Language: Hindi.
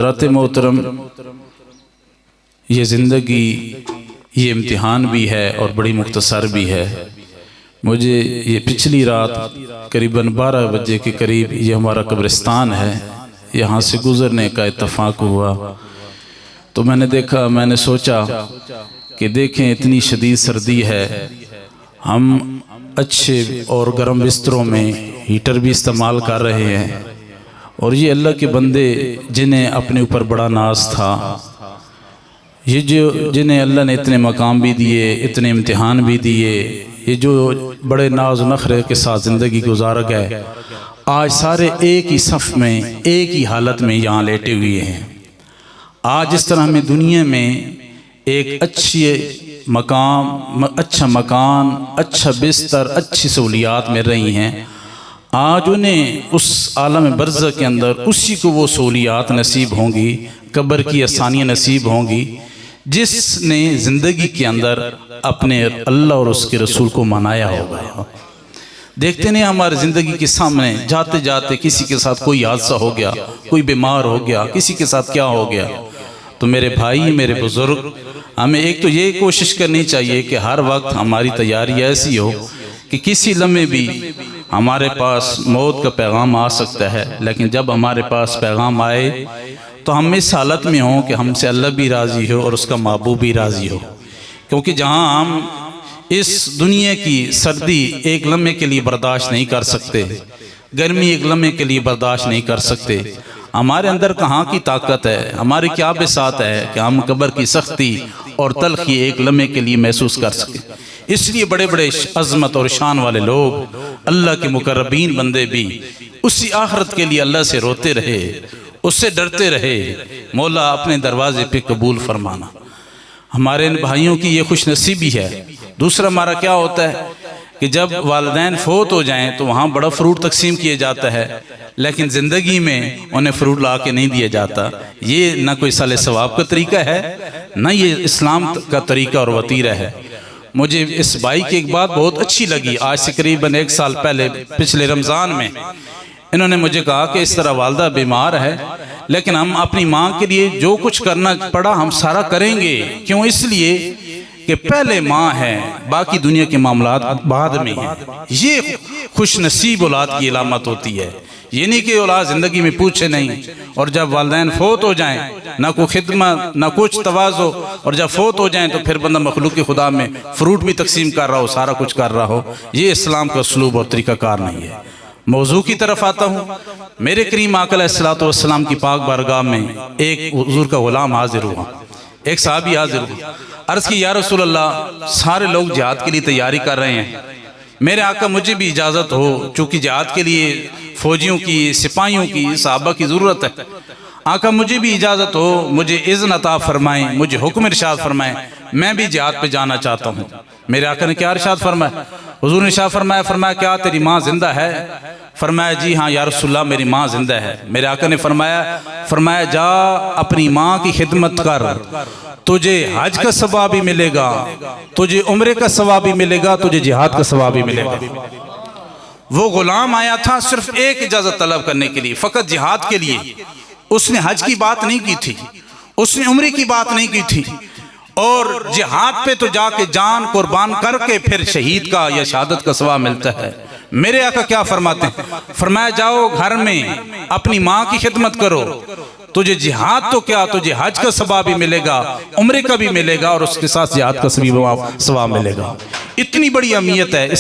हज़रात मोहतरम, ये ज़िंदगी ये इम्तिहान भी है और बड़ी मुख्तसर भी है। मुझे ये पिछली रात करीबन 12 बजे के करीब ये हमारा कब्रिस्तान है, यहाँ से गुज़रने का इत्तफ़ाक़ हुआ तो मैंने देखा, मैंने सोचा कि देखें इतनी शदीद सर्दी है, हम अच्छे और गर्म बिस्तरों में हीटर भी इस्तेमाल कर रहे हैं और ये अल्लाह के बंदे जिन्हें अपने ऊपर बड़ा नाज था, ये जो जिन्हें अल्लाह ने इतने मकाम भी दिए, इतने इम्तिहान भी दिए, ये जो बड़े नाज नखरे के साथ ज़िंदगी गुजार गए, आज सारे एक ही सफ़ में एक ही हालत में यहाँ लेटे हुए हैं। आज इस तरह हमें दुनिया में एक अच्छा मकान, अच्छा बिस्तर, अच्छी सहूलियात मिल रही हैं। आज उन्हें उस आलम बरज़ख के अंदर उसी को वो सहूलियात नसीब होंगी, कब्र की आसानियाँ नसीब होंगी जिसने ज़िंदगी के अंदर अपने अल्लाह और उसके रसूल को मनाया होगा। देखते नहीं हमारी ज़िंदगी के सामने जाते जाते किसी के साथ कोई हादसा हो गया, कोई बीमार हो गया, किसी के साथ क्या हो गया। तो मेरे भाई, मेरे बुज़ुर्ग, हमें एक तो ये कोशिश करनी चाहिए कि हर वक्त हमारी तैयारी ऐसी हो कि किसी लम्हे भी हमारे पास मौत का पैगाम आ सकता है, लेकिन जब हमारे पास पैगाम आए तो हम इस हालत में हों कि हमसे अल्लाह भी राज़ी हो और उसका महबूब भी राज़ी हो। क्योंकि जहाँ हम इस दुनिया की सर्दी एक लम्हे के लिए बर्दाश्त नहीं कर सकते, गर्मी एक लम्हे के लिए बर्दाश्त नहीं कर सकते, हमारे अंदर कहाँ की ताकत है, हमारी क्या बिसात है कि हम कब्र की सख्ती और तलखी एक लम्हे के लिए महसूस कर सकें। इसलिए बड़े बड़े अज़मत और शान वाले लोग, अल्लाह के मुकर्रबीन बंदे भी उसी आखिरत के लिए अल्लाह से रोते रहे, उससे डरते रहे, मौला अपने दरवाजे पे कबूल फरमाना। हमारे इन भाइयों की ये खुश नसीबी है। दूसरा हमारा क्या होता है कि जब वालिदैन फ़ौत हो जाएं तो वहाँ बड़ा फ्रूट तकसीम किया जाता है, लेकिन ज़िंदगी में उन्हें फ्रूट ला के नहीं दिया जाता। ये ना कोई साले सवाब का तरीका है, ना ये इस्लाम का तरीका और वतीरा है। मुझे इस भाई की एक बात बहुत अच्छी लगी। आज से करीबन 1 साल पहले पिछले रमज़ान में इन्होंने मुझे कहा कि इस तरह वालदा बीमार है, लेकिन हम अपनी माँ के लिए जो कुछ करना पड़ा हम सारा करेंगे। क्यों? इसलिए कि पहले माँ है, बाकी दुनिया के मामलात बाद में हैं। ये खुश नसीब औलाद की अलामत होती है। ये नहीं कि औलाद ज़िंदगी में पूछे नहीं और जब वालिदैन फ़ौत हो जाएं ना कोई खिदमत ना कुछ तवाज़ो, और जब फ़ौत हो जाएं तो फिर बंदा मखलूक के खुदा में फ्रूट भी तकसीम कर रहा हो, सारा कुछ कर रहा हो। ये इस्लाम का उसलूब और तरीक़ाकार नहीं है। मौजू की तरफ आता हूँ। मेरे करीम आका अलैहिस्सलातु वस्सलाम की पाक बारगाह में एक हुज़ूर का ग़ुलाम हाजिर हुआ, एक सहाबी हाजिर हुआ। अर्ज़ की, या रसूल अल्लाह, सारे लोग जिहाद के लिए तैयारी कर रहे हैं, मेरे आका मुझे भी इजाज़त हो, चूँकि जिहाद के लिए फ़ौजियों की, सिपाहियों की, सहाबा की ज़रूरत है। आका मुझे भी इजाज़त हो, मुझे इज़्न अता फरमाएँ, मुझे हुक्म इरशाद फरमाएँ, मैं भी जिहाद पे जाना चाहता हूँ। मेरे आका ने क्या इरशाद फरमाया? हुज़ूर ने इरशाद फरमाया क्या तेरी माँ जिंदा है? फरमाया जी हाँ या रसूलल्लाह, मेरी माँ जिंदा है। मेरे आका ने फरमाया जा अपनी माँ की खिदमत कर, तुझे हज का सवाब भी मिलेगा, तुझे उम्रे का सवाब भी मिलेगा, तुझे जिहाद का सवाब भी मिलेगा। वो गुलाम आया था सिर्फ एक इजाज़त तलब करने के लिए, फ़कत जिहाद के लिए। उसने हज की बात नहीं की थी, उसने उम्रे की बात नहीं की थी, और जिहाद पे तो जाके जान कुर्बान करके फिर शहीद का या शहादत का सवाब मिलता है। मेरे आका क्या फरमाते हैं? फरमाया जाओ घर में अपनी माँ की खिदमत करो, तुझे जिहाद तो क्या, तुझे हज का सवाब भी मिलेगा, उम्रे का भी मिलेगा, और उसके साथ जिहाद का सवाब मिलेगा। इतनी बड़ी अहमियत है।